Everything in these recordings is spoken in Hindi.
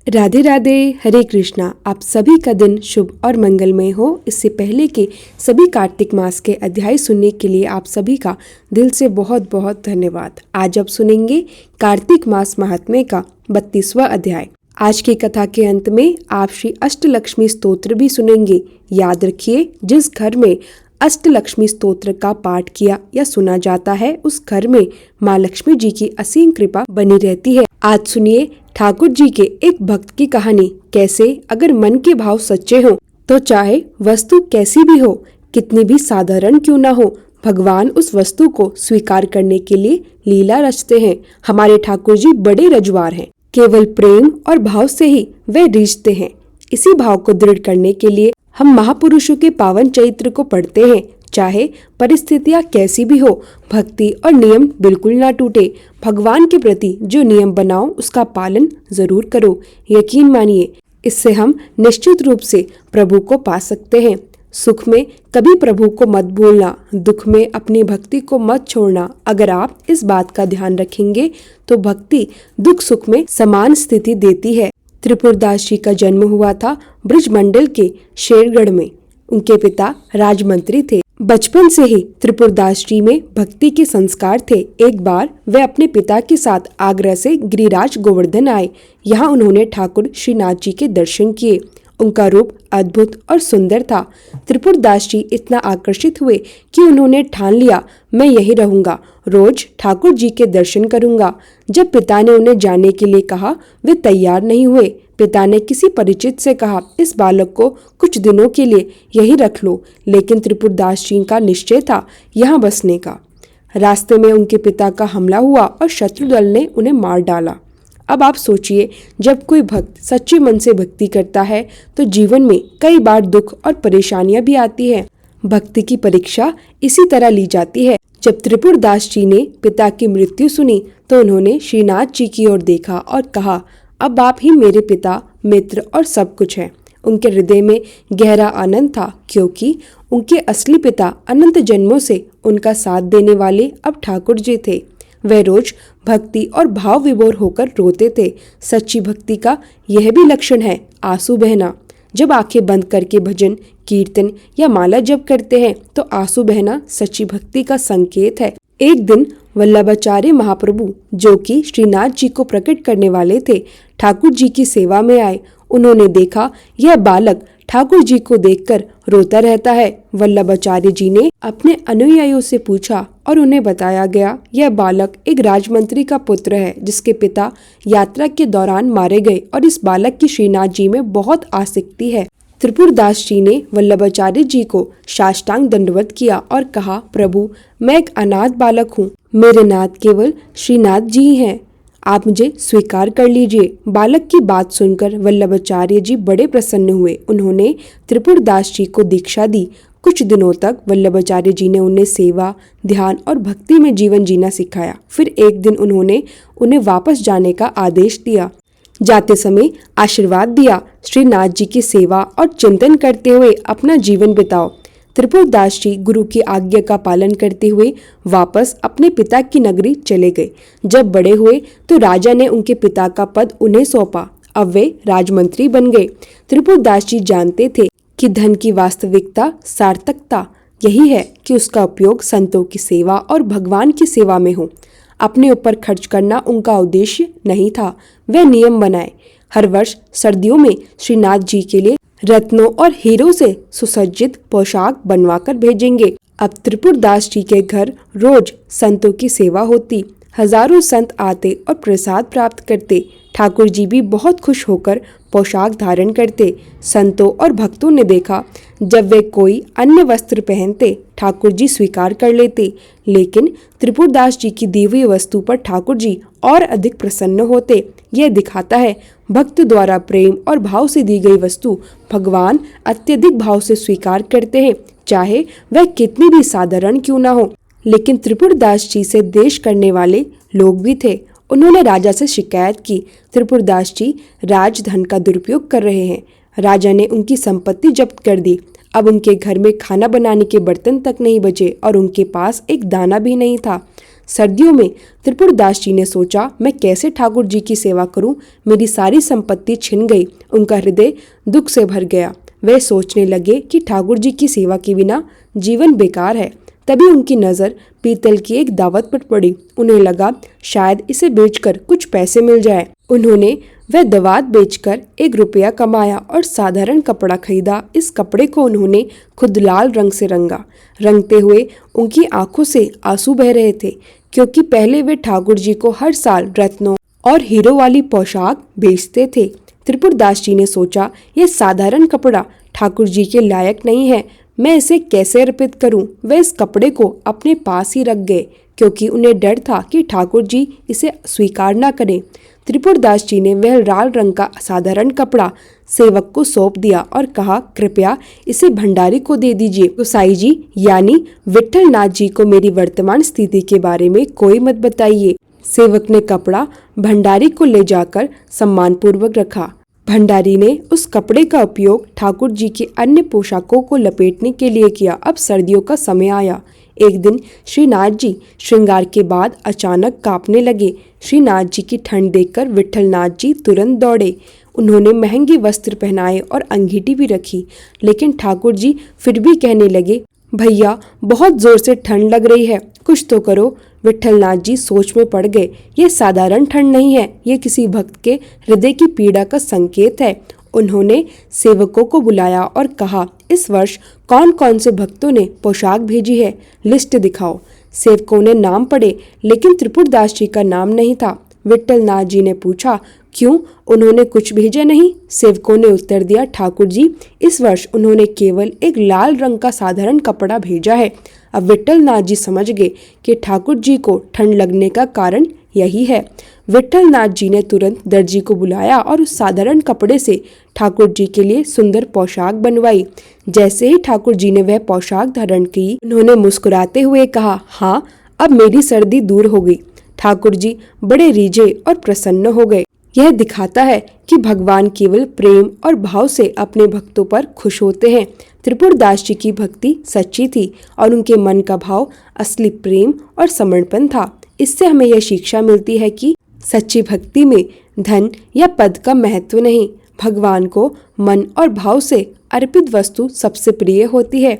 राधे राधे, हरे कृष्णा। आप सभी का दिन शुभ और मंगलमय हो। इससे पहले कि सभी कार्तिक मास के अध्याय सुनने के लिए आप सभी का दिल से बहुत बहुत धन्यवाद। आज आप सुनेंगे कार्तिक मास महात्म्य का 32वां अध्याय। आज की कथा के अंत में आप श्री अष्टलक्ष्मी स्तोत्र भी सुनेंगे। याद रखिए, जिस घर में अष्टलक्ष्मी स्तोत्र का पाठ किया या सुना जाता है उस घर में माँ लक्ष्मी जी की असीम कृपा बनी रहती है। आज सुनिए ठाकुर जी के एक भक्त की कहानी। कैसे अगर मन के भाव सच्चे हों तो चाहे वस्तु कैसी भी हो, कितनी भी साधारण क्यों ना हो, भगवान उस वस्तु को स्वीकार करने के लिए लीला रचते हैं। हमारे ठाकुर जी बड़े रजवार हैं। केवल प्रेम और भाव से ही वे रिझते हैं। इसी भाव को दृढ़ करने के लिए हम महापुरुषों के पावन चरित्र को पढ़ते हैं। चाहे परिस्थितियां कैसी भी हो, भक्ति और नियम बिल्कुल ना टूटे। भगवान के प्रति जो नियम बनाओ उसका पालन जरूर करो। यकीन मानिए, इससे हम निश्चित रूप से प्रभु को पा सकते हैं। सुख में कभी प्रभु को मत भूलना, दुख में अपनी भक्ति को मत छोड़ना। अगर आप इस बात का ध्यान रखेंगे तो भक्ति दुख सुख में समान स्थिति देती है। त्रिपुरदास जी का जन्म हुआ था ब्रजमंडल के शेरगढ़ में। उनके पिता राजमंत्री थे। बचपन से ही त्रिपुरदास जी में भक्ति के संस्कार थे। एक बार वे अपने पिता के साथ आगरा से गिरिराज गोवर्धन आए। यहाँ उन्होंने ठाकुर श्रीनाथ जी के दर्शन किए। उनका रूप अद्भुत और सुंदर था। त्रिपुरदास जी इतना आकर्षित हुए कि उन्होंने ठान लिया, मैं यही रहूंगा, रोज ठाकुर जी के दर्शन करूंगा। जब पिता ने उन्हें जाने के लिए कहा, वे तैयार नहीं हुए। पिता ने किसी परिचित से कहा, इस बालक को कुछ दिनों के लिए यहीं रख लो। लेकिन त्रिपुरदास जी का निश्चय था यहाँ बसने का। रास्ते में उनके पिता का हमला हुआ और शत्रु दल ने उन्हें मार डाला। अब आप सोचिए, जब कोई भक्त सच्चे मन से भक्ति करता है तो जीवन में कई बार दुख और परेशानियां भी आती है। भक्ति की परीक्षा इसी तरह ली जाती है। जब त्रिपुरदास जी ने पिता की मृत्यु सुनी तो उन्होंने श्रीनाथ जी की ओर देखा और कहा, अब आप ही मेरे पिता, मित्र और सब कुछ हैं। उनके हृदय में गहरा आनंद था, क्योंकि उनके असली पिता अनंत जन्मों से उनका साथ देने वाले अब ठाकुर जी थे। वे रोज भक्ति और भाव विभोर होकर रोते थे। सच्ची भक्ति का यह भी लक्षण है आंसू बहना। जब आंखें बंद करके भजन, कीर्तन या माला जप करते हैं तो आंसू बहना सच्ची भक्ति का संकेत है। एक दिन वल्लभाचार्य महाप्रभु, जो कि श्रीनाथ जी को प्रकट करने वाले थे, ठाकुर जी की सेवा में आए। उन्होंने देखा यह बालक ठाकुर जी को देखकर रोता रहता है। वल्लभाचार्य जी ने अपने अनुयायियों से पूछा और उन्हें बताया गया, यह बालक एक राजमंत्री का पुत्र है जिसके पिता यात्रा के दौरान मारे गए और इस बालक की श्रीनाथ जी में बहुत आसक्ति है। त्रिपुरदास जी ने वल्लभाचार्य जी को साष्टांग दंडवत किया और कहा, प्रभु, मैं एक अनाथ बालक हूँ, मेरे नाथ केवल श्रीनाथ जी ही हैं, आप मुझे स्वीकार कर लीजिए। बालक की बात सुनकर वल्लभाचार्य जी बड़े प्रसन्न हुए। उन्होंने त्रिपुरदास जी को दीक्षा दी। कुछ दिनों तक वल्लभाचार्य जी ने उन्हें सेवा, ध्यान और भक्ति में जीवन जीना सिखाया। फिर एक दिन उन्होंने उन्हें वापस जाने का आदेश दिया। जाते समय आशीर्वाद दिया, श्रीनाथ जी की सेवा और चिंतन करते हुए अपना जीवन बिताओ। त्रिपुरदास जी गुरु की आज्ञा का पालन करते हुए वापस अपने पिता की नगरी चले गए। जब बड़े हुए तो राजा ने उनके पिता का पद उन्हें सौंपा। अब वे राजमंत्री बन गए। त्रिपुरदास जी जानते थे कि धन की वास्तविकता, सार्थकता यही है कि उसका उपयोग संतों की सेवा और भगवान की सेवा में हो। अपने ऊपर खर्च करना उनका उद्देश्य नहीं था। वे नियम बनाए, हर वर्ष सर्दियों में श्रीनाथ जी के लिए रत्नों और हीरों से सुसज्जित पोशाक बनवाकर भेजेंगे। अब त्रिपुरदास जी के घर रोज संतों की सेवा होती। हजारों संत आते और प्रसाद प्राप्त करते। ठाकुर जी भी बहुत खुश होकर पोशाक धारण करते। संतों और भक्तों ने देखा, जब वे कोई अन्य वस्त्र पहनते ठाकुर जी स्वीकार कर लेते, लेकिन त्रिपुरदास जी की दी हुई वस्तु पर ठाकुर जी और अधिक प्रसन्न होते। यह दिखाता है भक्त द्वारा प्रेम और भाव से दी गई वस्तु भगवान अत्यधिक भाव से स्वीकार करते हैं, चाहे वह कितनी भी साधारण क्यों ना हो। लेकिन त्रिपुरदास जी से द्वेष करने वाले लोग भी थे। उन्होंने राजा से शिकायत की, त्रिपुरदास जी राजधन का दुरुपयोग कर रहे हैं। राजा ने उनकी संपत्ति जब्त कर दी। अब उनके घर में खाना बनाने के बर्तन तक नहीं बचे और उनके पास एक दाना भी नहीं था। सर्दियों में त्रिपुरदास जी ने सोचा, मैं कैसे ठाकुर जी की सेवा करूं? मेरी सारी संपत्ति छिन गई। उनका हृदय दुख से भर गया। वे सोचने लगे कि ठाकुर जी की सेवा के बिना जीवन बेकार है। तभी उनकी नज़र पीतल की एक दावत पर पड़ी। उन्हें लगा शायद इसे बेचकर कुछ पैसे मिल जाए। उन्होंने वह दावत बेचकर 1 रुपया कमाया और साधारण कपड़ा खरीदा। इस कपड़े को उन्होंने खुद लाल रंग से रंगा। रंगते हुए उनकी आंखों से आंसू बह रहे थे, क्योंकि पहले वे ठाकुर जी को हर साल रत्नों और हीरो वाली पोशाक बेचते थे। त्रिपुरदास जी ने सोचा, यह साधारण कपड़ा ठाकुर जी के लायक नहीं है, मैं इसे कैसे अर्पित करूं? वे इस कपड़े को अपने पास ही रख गए, क्योंकि उन्हें डर था कि ठाकुर जी इसे स्वीकार न करें। त्रिपुरदास जी ने वह लाल रंग का साधारण कपड़ा सेवक को सौंप दिया और कहा, कृपया इसे भंडारी को दे दीजिए। गोसाई जी यानी विठल नाथ जी को मेरी वर्तमान स्थिति के बारे में कोई मत बताइए। सेवक ने कपड़ा भंडारी को ले जाकर सम्मानपूर्वक रखा। भंडारी ने उस कपड़े का उपयोग ठाकुर जी के अन्य पोशाकों को लपेटने के लिए किया। अब सर्दियों का समय आया। एक दिन श्रीनाथ जी श्रृंगार के बाद अचानक कांपने लगे। श्रीनाथ जी की ठंड देखकर विठलनाथ जी तुरंत दौड़े। उन्होंने महंगे वस्त्र पहनाए और अंगीठी भी रखी, लेकिन ठाकुर जी फिर भी कहने लगे, भैया बहुत जोर से ठंड लग रही है, कुछ तो करो। विठलनाथ जी सोच में पड़ गए। यह साधारण ठंड नहीं है, यह किसी भक्त के हृदय की पीड़ा का संकेत है। उन्होंने सेवकों को बुलाया और कहा, इस वर्ष कौन कौन से भक्तों ने पोशाक भेजी है, लिस्ट दिखाओ। सेवकों ने नाम पढ़े, लेकिन त्रिपुरदास जी का नाम नहीं था। विठलनाथ जी ने पूछा, क्यों, उन्होंने कुछ भेजा नहीं? सेवकों ने उत्तर दिया, ठाकुर जी इस वर्ष उन्होंने केवल एक लाल रंग का साधारण कपड़ा भेजा है। अब विठलनाथ जी समझ गए कि ठाकुर जी को ठंड लगने का कारण यही है। विठलनाथ जी ने तुरंत दर्जी को बुलाया और उस साधारण कपड़े से ठाकुर जी के लिए सुंदर पोशाक बनवाई। जैसे ही ठाकुर जी ने वह पोशाक धारण की, उन्होंने मुस्कुराते हुए कहा, हाँ, अब मेरी सर्दी दूर हो गई। ठाकुर जी बड़े रीझे और प्रसन्न हो गए। यह दिखाता है कि भगवान केवल प्रेम और भाव से अपने भक्तों पर खुश होते हैं। त्रिपुरदास जी की भक्ति सच्ची थी और उनके मन का भाव असली प्रेम और समर्पण था। इससे हमें यह शिक्षा मिलती है कि सच्ची भक्ति में धन या पद का महत्व नहीं, भगवान को मन और भाव से अर्पित वस्तु सबसे प्रिय होती है।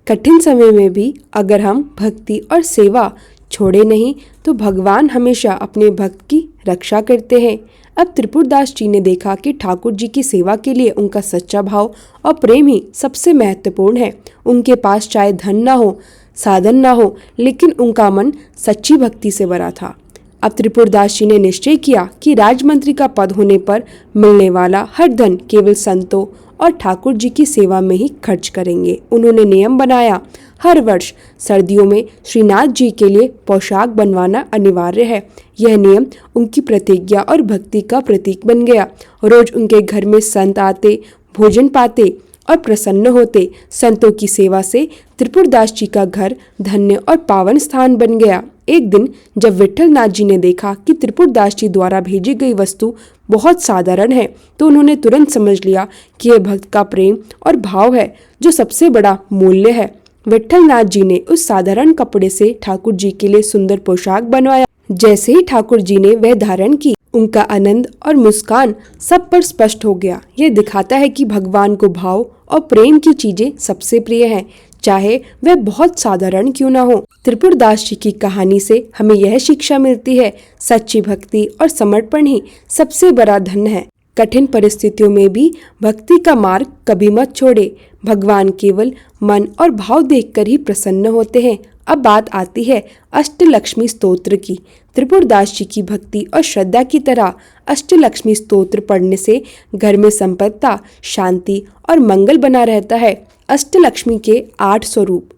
कठिन समय में भी अगर हम भक्ति और सेवा छोड़े नहीं, तो भगवान हमेशा अपने भक्त की रक्षा करते हैं। अब त्रिपुरदास जी ने देखा कि ठाकुर जी की सेवा के लिए उनका सच्चा भाव और प्रेम ही सबसे महत्वपूर्ण है। उनके पास चाहे धन ना हो, साधन ना हो, लेकिन उनका मन सच्ची भक्ति से भरा था। अब त्रिपुरदास जी ने निश्चय किया कि राजमंत्री का पद होने पर मिलने वाला हर धन केवल संतों और ठाकुर जी की सेवा में ही खर्च करेंगे। उन्होंने नियम बनाया, हर वर्ष सर्दियों में श्रीनाथ जी के लिए पोशाक बनवाना अनिवार्य है। यह नियम उनकी प्रतिज्ञा और भक्ति का प्रतीक बन गया। रोज उनके घर में संत आते, भोजन पाते और प्रसन्न होते। संतों की सेवा से त्रिपुरदास जी का घर धन्य और पावन स्थान बन गया। एक दिन जब विठलनाथ जी ने देखा कि त्रिपुरदास जी द्वारा भेजी गई वस्तु बहुत साधारण है, तो उन्होंने तुरंत समझ लिया कि यह भक्त का प्रेम और भाव है जो सबसे बड़ा मूल्य है। विठलनाथ जी ने उस साधारण कपड़े से ठाकुर जी के लिए सुंदर पोशाक बनवाया। जैसे ही ठाकुर जी ने वह धारण की, उनका आनंद और मुस्कान सब पर स्पष्ट हो गया। यह दिखाता है कि भगवान को भाव और प्रेम की चीजें सबसे प्रिय हैं, चाहे वह बहुत साधारण क्यों ना हो। त्रिपुरदास जी की कहानी से हमें यह शिक्षा मिलती है, सच्ची भक्ति और समर्पण ही सबसे बड़ा धन है। कठिन परिस्थितियों में भी भक्ति का मार्ग कभी मत छोड़े। भगवान केवल मन और भाव देखकर ही प्रसन्न होते हैं। अब बात आती है अष्टलक्ष्मी स्तोत्र की। त्रिपुरदास जी की भक्ति और श्रद्धा की तरह अष्टलक्ष्मी स्तोत्र पढ़ने से घर में संपत्ति, शांति और मंगल बना रहता है। अष्टलक्ष्मी के 8 स्वरूप।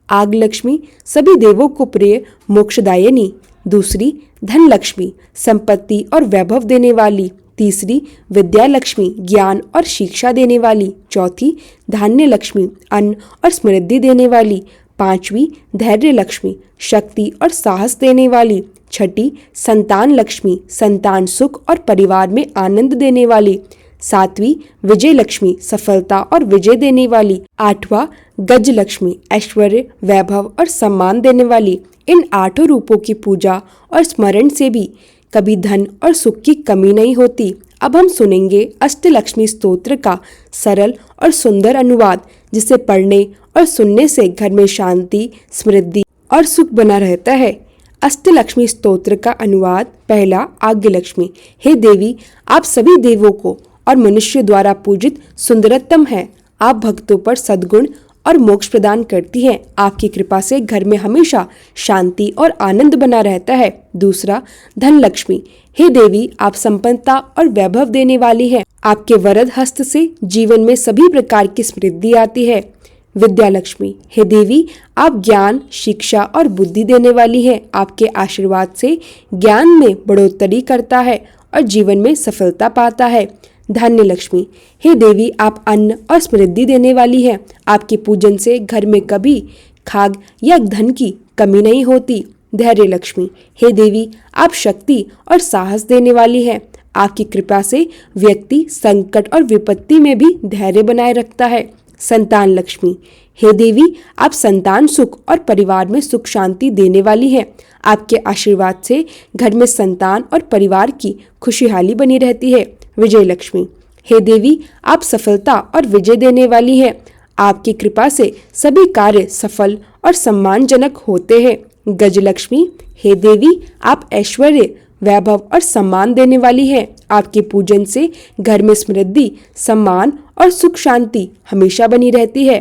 आग लक्ष्मी सभी देवों को प्रिय मोक्षदायिनी। दूसरी धन लक्ष्मी, संपत्ति और वैभव देने वाली। तीसरी विद्या लक्ष्मी, ज्ञान और शिक्षा देने वाली। चौथी धान्य लक्ष्मी, अन्न और समृद्धि देने वाली। पांचवी धैर्य लक्ष्मी, शक्ति और साहस देने वाली। छठी संतान लक्ष्मी, संतान सुख और परिवार में आनंद देने वाली। सातवीं विजय लक्ष्मी, सफलता और विजय देने वाली। आठवां गज लक्ष्मी, ऐश्वर्य, वैभव और सम्मान देने वाली। इन 8 रूपों की पूजा और स्मरण से भी कभी धन और सुख की कमी नहीं होती। अब हम सुनेंगे अष्टलक्ष्मी स्तोत्र का सरल और सुंदर अनुवाद, जिसे पढ़ने और सुनने से घर में शांति, समृद्धि और सुख बना रहता है। अष्टलक्ष्मी स्तोत्र का अनुवाद। पहला, आज्ञ लक्ष्मी। हे देवी, आप सभी देवों को और मनुष्य द्वारा पूजित सुंदरतम है। आप भक्तों पर सद्गुण और मोक्ष प्रदान करती हैं। आपकी कृपा से घर में हमेशा शांति और आनंद बना रहता है। दूसरा, धन लक्ष्मी। हे देवी, आप संपन्नता और वैभव देने वाली हैं। आपके वरद हस्त से जीवन में सभी प्रकार की समृद्धि आती है। विद्या लक्ष्मी। हे देवी, आप ज्ञान, शिक्षा और बुद्धि देने वाली हैं। आपके आशीर्वाद से ज्ञान में बढ़ोतरी करता है और जीवन में सफलता पाता है। धान्य लक्ष्मी। हे देवी, आप अन्न और समृद्धि देने वाली हैं। आपके पूजन से घर में कभी खाद्य या धन की कमी नहीं होती। धैर्य लक्ष्मी। हे देवी, आप शक्ति और साहस देने वाली हैं। आपकी कृपा से व्यक्ति संकट और विपत्ति में भी धैर्य बनाए रखता है। संतान लक्ष्मी। हे देवी, आप संतान सुख और परिवार में सुख शांति देने वाली हैं। आपके आशीर्वाद से घर में संतान और परिवार की खुशहाली बनी रहती है। विजय लक्ष्मी। हे देवी, आप सफलता और विजय देने वाली हैं। आपकी कृपा से सभी कार्य सफल और सम्मानजनक होते हैं। गज लक्ष्मी। हे देवी, आप ऐश्वर्य, वैभव और सम्मान देने वाली हैं। आपके पूजन से घर में समृद्धि, सम्मान और सुख शांति हमेशा बनी रहती है।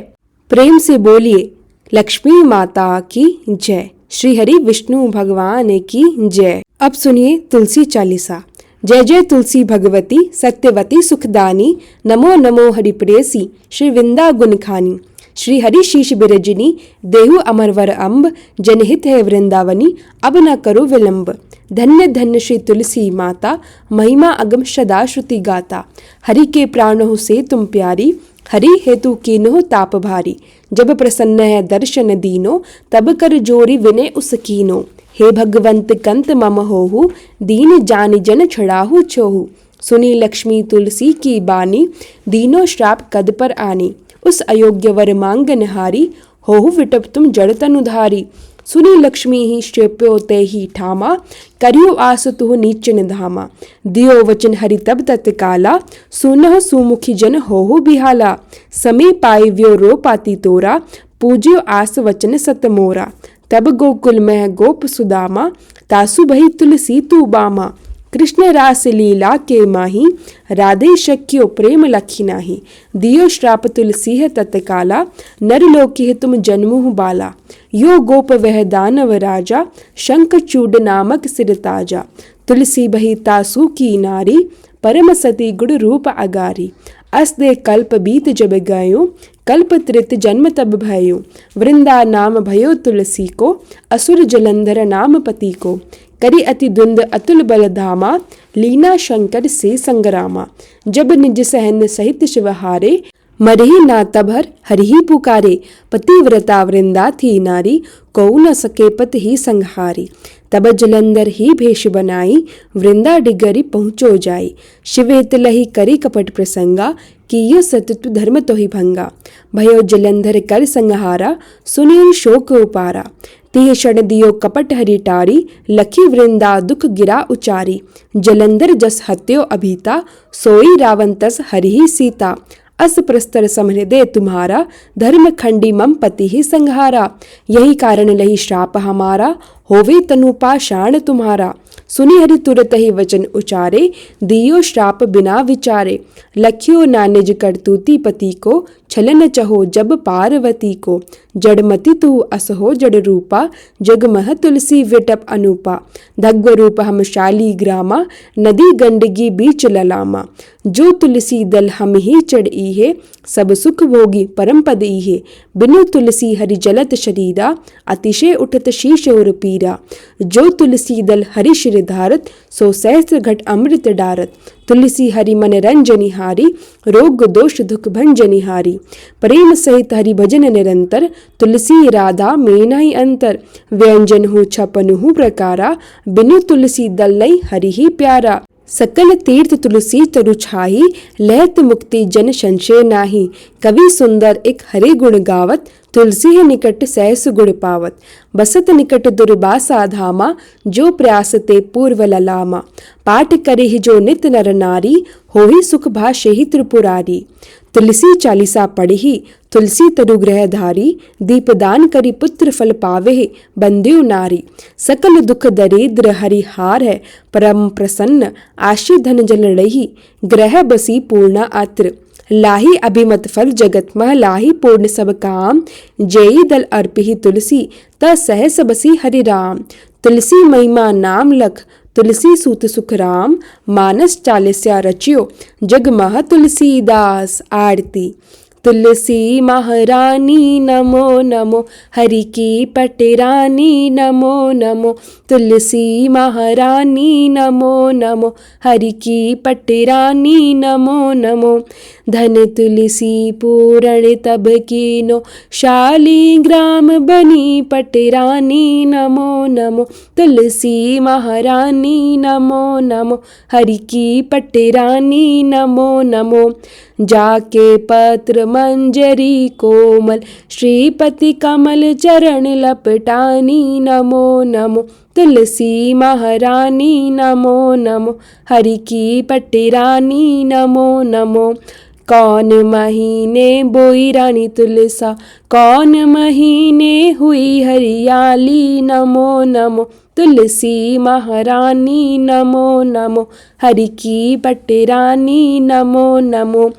प्रेम से बोलिए लक्ष्मी माता की जय। श्री हरि विष्णु भगवान की जय। अब सुनिए तुलसी चालीसा। जय जय तुलसी भगवती सत्यवती सुखदानी, नमो नमो हरिप्रेयसी श्री वृंदा गुण खानी। श्री हरि शीश बिरजनी, देहु अमरवर अम्ब, जनहित है वृंदावनी, अब न करो विलंब। धन्य धन्य श्री तुलसी माता, महिमा अगम सदा श्रुति गाता। हरि के प्राणों से तुम प्यारी, हरि हेतु कीन्हो ताप भारी। जब प्रसन्न है दर्शन दीनो, तब कर जोरी विनय उस कीनो। हे भगवंत कंत मम होहु, दीन जानि जन छड़ाहु छोहु। सुनी लक्ष्मी तुलसी की बानी, दीनो श्राप कद पर आनी। उस अयोग्य वर मांग निहारी, होहु विटप तुम जड़ तनुधारी। सुनी लक्ष्मी ही श्रेप्यो ते ही ठामा, करियो आस तुह नीच निधामा। दियो वचन हरि तब तत्काला, सुनह सुमुखी जन होहु बिहाला। समी पाई व्यो रो पाती तोरा, पूज्यो आस वचन सत मोरा। तब गोकुल में गोप सुदामा, तासु भई तुलसी तू बामा। कृष्ण रास लीला के माही, राधे शक्यो प्रेम लखी नाही। दियो श्राप तुलसी है तत्काला, नर लोकी तुम जन्मुहु बाला। यो गोप वह दानव राजा, शंख चूड नामक सिर ताजा। तुलसी बही तासु की नारी, परम सती गुण रूप अगारी। अस दे कल्प बीत जब गयो, कल्प त्रित जन्म तब भयो। वृंदा नाम भयो तुलसी को, असुर जलंधर नाम पति को। करी अति द्वंद अतुल बल धामा, लीना शंकर से संग्रामा। जब निज सहन सहित शिवहारे, मरही ना तब हरि पुकारे। पतिव्रता वृंदा थी नारी, को न सके पति ही संहारी। तब जलंधर ही भेष बनाई, वृंदा डिगरी पहुँचो जाई। शिवेत लही करी कपट प्रसंगा, कियो सतत्व धर्म तो ही भंगा। भयो जलंधर कर संहारा, सुनियो शोक उपारा। तिह क्षण दियो कपट हरि टारी, लखी वृंदा दुख गिरा उचारी। जलंधर जस हत्यो अभीता, सोई रावण तस हरि सीता। अस प्रस्तर समहृदय तुम्हारा, धर्म खंडी मम पति ही संहारा। यही कारण लही श्राप हमारा, होवे तनु पाषाण तुम्हारा। सुनी हरि तुरत ही वचन उचारे, दियो श्राप बिना विचारे। लखियो ना निज करतूती पति को, छलन चहो जब पार्वती को। जड़मति तू असहो जड़ रूपा, जगमह तुलसी विटप अनूपा। धग्व रूप हम शाली ग्रामा, नदी गंडगी बीच ललामा। जो तुलसी दल हम ही चढ़ी है, सब सुख भोगी परम पद है। बिनु तुलसी हरि जलत शरीरा, अतिशय उठत शीश और पीरा। जो तुलसी दल हरि शिर धारत, सो सहस्र घट अमृत डारत। तुलसी हरि मन रंजनिहारी, रोग दोष दुख भंजनिहारी। प्रेम सहित हरि भजन निरंतर, तुलसी राधा में नहीं अंतर। व्यंजन हो छपन हो प्रकारा, बिनु तुलसी दल लई हरि ही प्यारा। सकल तीर्थ तुलसी तरु छाही, लहत मुक्ति जन संशय नाही। कवि सुंदर एक हरि गुण गावत, तुलसी है निकट सहस गुण पावत, बसत निकट दुर्बासा धामा, जो प्रयास ते पूर्व ललामा। पाठ करे ही जो नित नर नारी, हो ही सुख भाषे ही त्रिपुरारी। तुलसी चालीसा पढ़ी, तुलसी तरु ग्रह धारी, दीपदान करी पुत्र फल पावे, बंदेउ नारी। सकल दुख दरिद्र हरिहार है, परम प्रसन्न आशी धन जल रही, ग्रह बसी पूर्ण आत्र। लाही अभिमत फल जगत मह, लाही पूर्ण सब काम, जयी दल अर्पि तुलसी, त सहस बसी हरि राम। तुलसी महिमा नाम लख, तुलसी सूत सुख राम, मानस चालीसा रचियो, जग मह तुलसीदास आरती। तुलसी महारानी नमो नमो, हरि की पटरानी नमो नमो। तुलसी महारानी नमो नमो, हरि की पटरानी नमो नमो। धन तुलसी पूरण तब कीनो, शालिग्राम बनी पटरानी नमो नमो। तुलसी महारानी नमो नमो, हरि की पटरानी नमो नमो। जाके पत्र मंजरी कोमल, श्रीपति कमल चरण लपटानी नमो नमो। तुलसी महारानी नमो नमो, हरि की पटरानी नमो नमो। कौन महीने बोई रानी तुलसा, कौन महीने हुई हरियाली नमो नमो। तुलसी महारानी नमो नमो, हरि की पटरानी नमो नमो।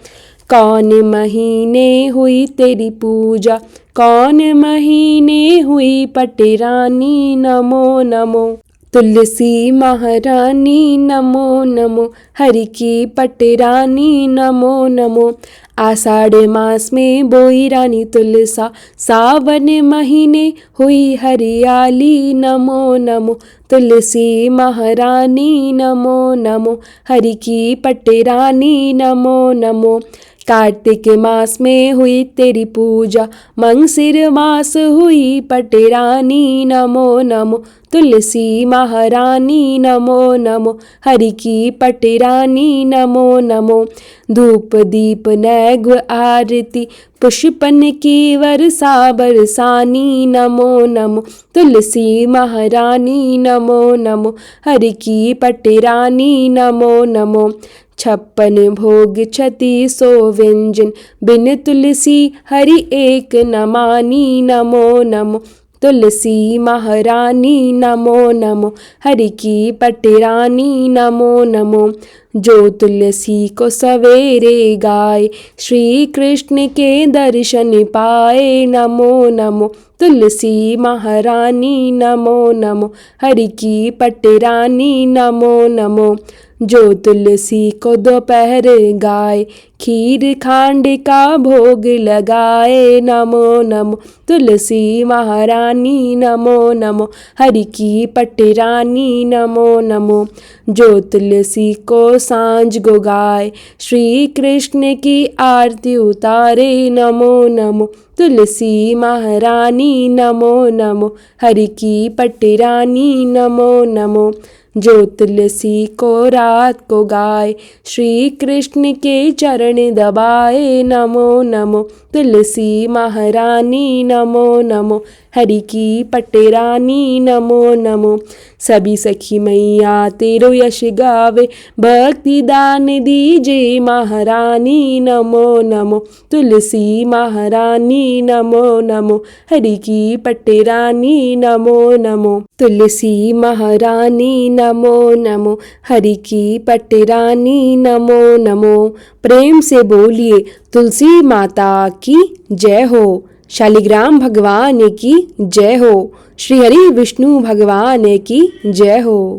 कौन महीने हुई तेरी पूजा, कौन महीने हुई पटरानी नमो नमो। तुलसी महारानी नमो नमो, हरि की पटरानी नमो नमो। आषाढ़ मास में बोई रानी तुलसा, सावन महीने हुई हरियाली नमो नमो। तुलसी महारानी नमो नमो, हरि की पटरानी नमो नमो। कार्तिक मास में हुई तेरी पूजा, मंगसिर मास हुई पटरानी नमो नमो। तुलसी महारानी नमो नमो, हरि की पटरानी नमो नमो। धूप दीप नैग्व आरती, पुष्पन की वर्षा बरसानी नमो नमो। तुलसी महारानी नमो नमो, हरि की पटरानी नमो नमो। 56 भोग 36 व्यंजन, बिन तुलसी हरि एक न मानी नमो नमो। तुलसी महारानी नमो नमो, हरि की पटरानी नमो नमो। जो तुलसी को सवेरे गाए, श्री कृष्ण के दर्शन पाए नमो नमो। तुलसी महारानी नमो नमो, हरि की पटरानी नमो नमो। जो तुलसी को दोपहर गाए, खीर खांड का भोग लगाए नमो नमो। तुलसी महारानी नमो नमो, हरि की पटरानी नमो नमो। जो तुलसी को सांझ को गाए, श्री कृष्ण की आरती उतारे नमो नमो। तुलसी महारानी नमो नमो, हरि की पटरानी नमो नमो। जो तुलसी को रात को गाए, श्री कृष्ण के चरण दबाए नमो नमो। तुलसी महारानी नमो नमो, हरि की पटरानी नमो नमो। सभी सखी मैया तेरो यश गावे, भक्ति दान दीजे महारानी नमो नमो। तुलसी महारानी नमो नमो, हरि की पटरानी नमो नमो। तुलसी महारानी नमो नमो, हरि की पटरानी नमो नमो। प्रेम से बोलिए तुलसी माता की जय हो, शालिग्राम भगवान की जय हो, श्री हरि विष्णु भगवान की जय हो।